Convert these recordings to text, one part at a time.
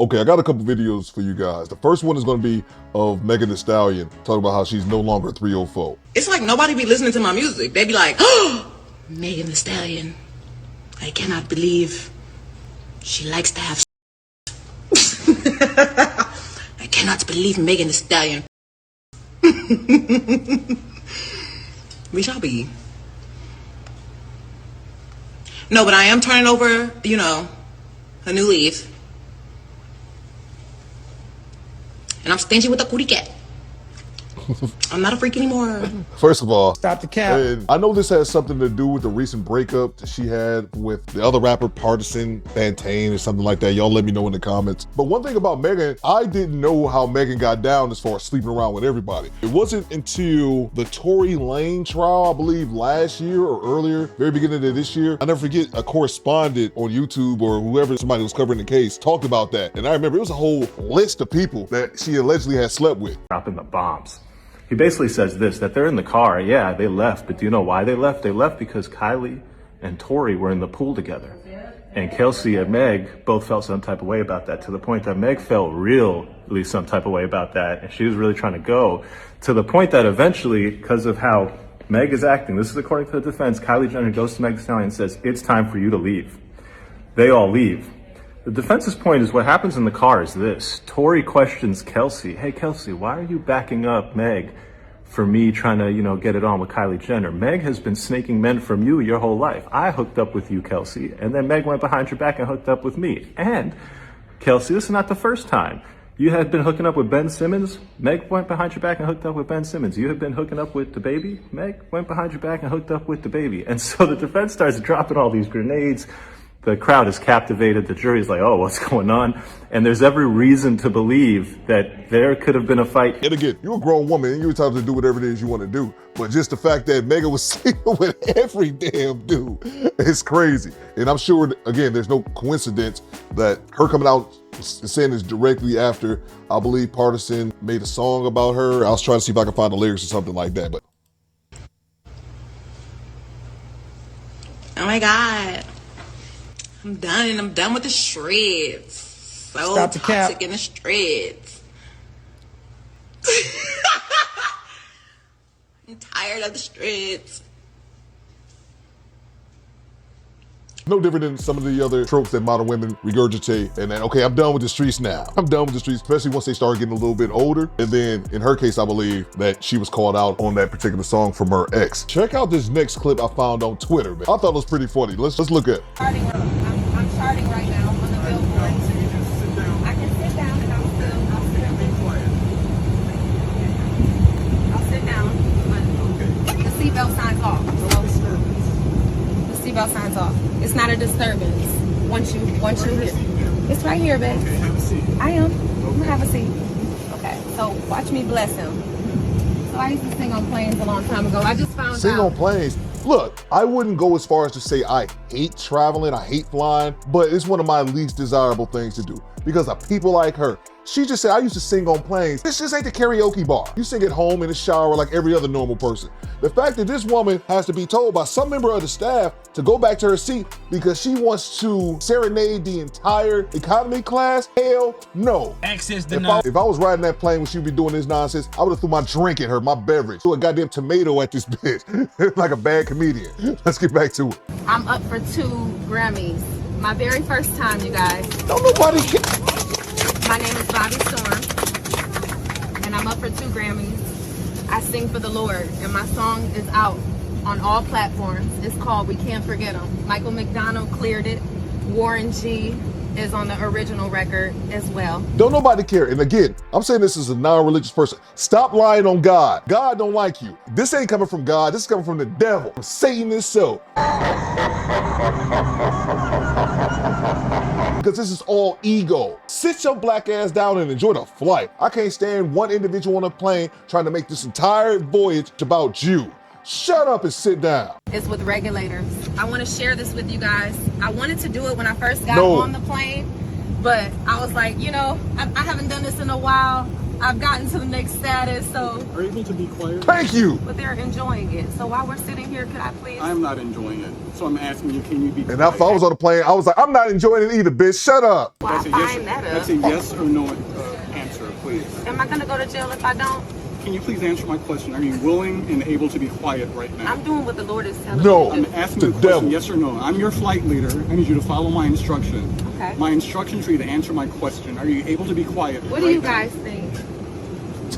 Okay, I got a couple videos for you guys. The first one is going to be of Megan Thee Stallion talking about how she's no longer 304. It's like nobody be listening to my music. They be like, oh, Megan Thee Stallion. I cannot believe she likes to have I cannot believe Megan Thee Stallion. We shall be. No, but I am turning over, a new leaf. And I'm stingy with the cootie cat. I'm not a freak anymore. First of all, stop the cap. And I know this has something to do with the recent breakup that she had with the other rapper, Partisan Bantain or something like that. Y'all let me know in the comments. But one thing about Megan, I didn't know how Megan got down as far as sleeping around with everybody. It wasn't until the Tory Lane trial, I believe last year or earlier, very beginning of this year. I never forget a correspondent on YouTube or whoever, somebody was covering the case, talked about that. And I remember it was a whole list of people that she allegedly had slept with. Dropping the bombs. He basically says this, that they're in the car. Yeah, they left, but do you know why they left? They left because Kylie and Tory were in the pool together. And Kelsey and Meg both felt some type of way about that, to the point that Meg felt really some type of way about that. And she was really trying to go, to the point that eventually, because of how Meg is acting, this is according to the defense, Kylie Jenner goes to Meg Thee Stallion and says, it's time for you to leave. They all leave. The defense's point is what happens in the car is this. Tory questions Kelsey. Hey, Kelsey, why are you backing up Meg for me trying to, get it on with Kylie Jenner? Meg has been snaking men from you your whole life. I hooked up with you, Kelsey, and then Meg went behind your back and hooked up with me. And, Kelsey, this is not the first time. You had been hooking up with Ben Simmons. Meg went behind your back and hooked up with Ben Simmons. You had been hooking up with the baby. Meg went behind your back and hooked up with the baby. And so the defense starts dropping all these grenades. The crowd is captivated. The jury's like, oh, what's going on? And there's every reason to believe that there could have been a fight. And again, you're a grown woman and you're entitled to do whatever it is you want to do. But just the fact that Megan was sleeping with every damn dude is crazy. And I'm sure, again, there's no coincidence that her coming out and saying this directly after, I believe, Partisan made a song about her. I was trying to see if I could find the lyrics or something like that. But oh my God. I'm done. I'm done with the shreds. So stop the cap. Toxic in the shreds. I'm tired of the shreds. no different than some of the other tropes that modern women regurgitate. And then, okay, I'm done with the streets now. I'm done with the streets, especially once they start getting a little bit older. And then in her case, I believe that she was called out on that particular song from her ex. Check out this next clip I found on Twitter, man. I thought it was pretty funny. Let's look at it. I'm charting right now on the billboard. I can sit down and I'll sit down, but the seatbelt signs off. The seatbelt signs off. It's not a disturbance. Once you hit, it's right here, babe. Okay, have a seat. I am. I'm gonna have a seat. Okay, so watch me bless him. So I used to sing on planes a long time ago. I just found out. Sing on planes. Look, I wouldn't go as far as to say I hate traveling, I hate flying, but it's one of my least desirable things to do because of people like her. She just said, I used to sing on planes. This just ain't the karaoke bar. You sing at home in the shower like every other normal person. The fact that this woman has to be told by some member of the staff to go back to her seat because she wants to serenade the entire economy class, hell no. Access denied. If I was riding that plane when she would be doing this nonsense, I would have threw my drink at her, my beverage. Threw a goddamn tomato at this bitch, like a bad comedian. Let's get back to it. I'm up for 2 Grammys. My very first time, you guys. Don't nobody care. My name is Bobby Storm, and I'm up for 2 Grammys. I sing for the Lord, and my song is out on all platforms. It's called We Can't Forget 'Em. Michael McDonald cleared it. Warren G is on the original record as well. Don't nobody care. And again, I'm saying this as a non-religious person. Stop lying on God. God don't like you. This ain't coming from God. This is coming from the devil, from Satan himself. Because this is all ego. Sit your black ass down and enjoy the flight. I can't stand one individual on a plane trying to make this entire voyage about you. Shut up and sit down. It's with regulators. I want to share this with you guys. I wanted to do it when I first got on the plane, but I was like, I haven't done this in a while. I've gotten to the next status, so. Are you able to be quiet? Thank you. But they're enjoying it. So while we're sitting here, could I please? I'm not enjoying it. So I'm asking you, can you be quiet? And if I was on the plane, I was like, I'm not enjoying it either, bitch. Shut up. Well, I find that That's up. a yes or no answer, please. Am I gonna go to jail if I don't? Can you please answer my question? Are you willing and able to be quiet right now? I'm doing what the Lord is telling No. me I'm to do. asking The you a question, devil. yes or no. I'm your flight leader. I need you to follow my instruction. Okay. My instruction for you to answer my question. Are you able to be quiet What do right you now? guys think?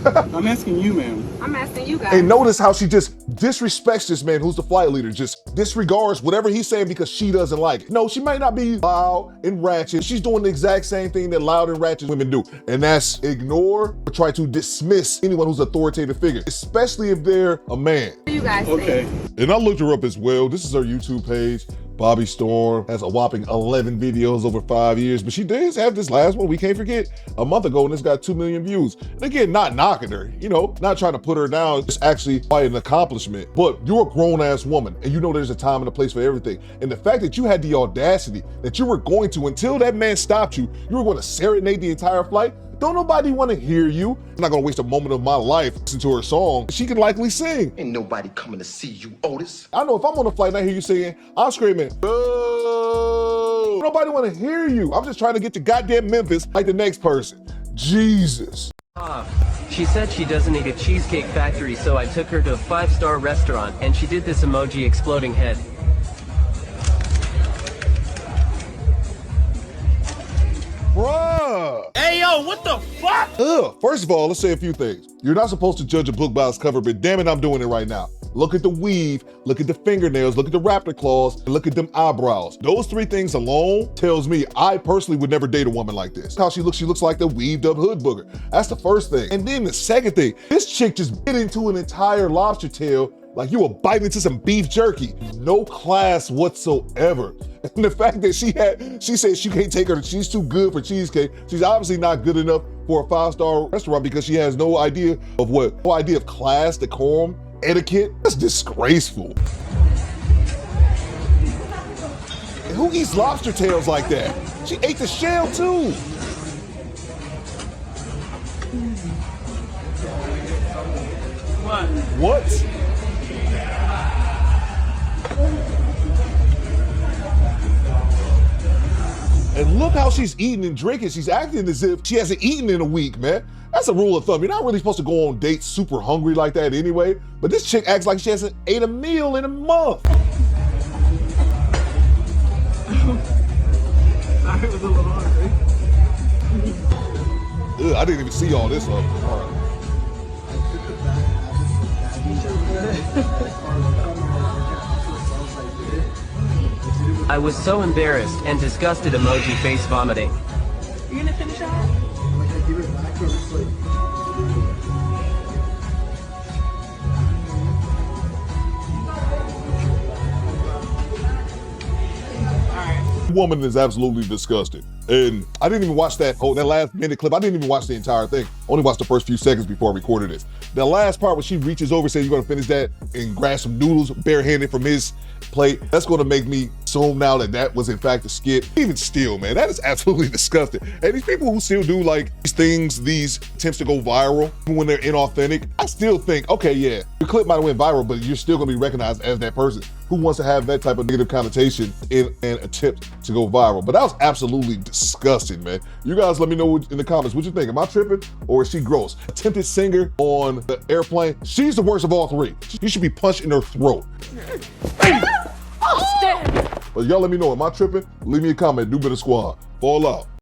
I'm asking you, ma'am. I'm asking you guys. And notice how she just disrespects this man who's the flight leader, just disregards whatever he's saying because she doesn't like it. No, she might not be loud and ratchet. She's doing the exact same thing that loud and ratchet women do. And that's ignore or try to dismiss anyone who's an authoritative figure, especially if they're a man. What do you guys Okay. think? And I looked her up as well. This is her YouTube page. Bobby Storm has a whopping 11 videos over 5 years, but she does have this last one, we can't forget, a month ago, and it's got 2 million views. And again, not knocking her, you know, not trying to put her down, it's actually quite an accomplishment. But you're a grown-ass woman, and you know there's a time and a place for everything. And the fact that you had the audacity that you were going to, until that man stopped you, you were going to serenade the entire flight. Don't nobody want to hear you. I'm not gonna waste a moment of my life listening to her song. She can likely sing. Ain't nobody coming to see you, Otis. I know if I'm on a flight and I hear you singing, I'm screaming, boo! Nobody want to hear you. I'm just trying to get to goddamn Memphis like the next person. Jesus. She said she doesn't need a cheesecake factory, so I took her to a 5-star restaurant, and she did this emoji exploding head. Bruh. Hey, yo, what the fuck? Ugh. First of all, let's say a few things. You're not supposed to judge a book by its cover, but damn it, I'm doing it right now. Look at the weave, look at the fingernails, look at the raptor claws, and look at them eyebrows. Those 3 things alone tells me I personally would never date a woman like this. How she looks like the weaved up hood booger. That's the first thing. And then the second thing, this chick just bit into an entire lobster tail like you were biting into some beef jerky. No class whatsoever. And the fact that she said she can't take her, she's too good for cheesecake. She's obviously not good enough for a 5-star restaurant because she has no idea of class, decorum, etiquette. That's disgraceful. And who eats lobster tails like that? She ate the shell too. What? And look how she's eating and drinking. She's acting as if she hasn't eaten in a week, man. That's a rule of thumb. You're not really supposed to go on dates super hungry like that anyway. But this chick acts like she hasn't ate a meal in a month. I was a little hungry. Ugh, I didn't even see all this up. All right. I was so embarrassed and disgusted emoji face vomiting. You gonna finish out? Woman is absolutely disgusting. And I didn't even watch that last minute clip. I didn't even watch the entire thing. Only watched the first few seconds before I recorded this. The last part when she reaches over, says you're gonna finish that and grab some noodles barehanded from his plate, that's gonna make me assume now that was in fact a skit. Even still, man, that is absolutely disgusting. And these people who still do like these things, these attempts to go viral, even when they're inauthentic, I still think, okay, yeah, your clip might have went viral, but you're still gonna be recognized as that person. Who wants to have that type of negative connotation in an attempt to go viral? But that was absolutely disgusting, man. You guys let me know in the comments what you think. Am I tripping or is she gross? Attempted singer on the airplane. She's the worst of all 3. She should be punched in her throat. But y'all let me know, am I tripping? Leave me a comment, Do Better Squad. Fall out.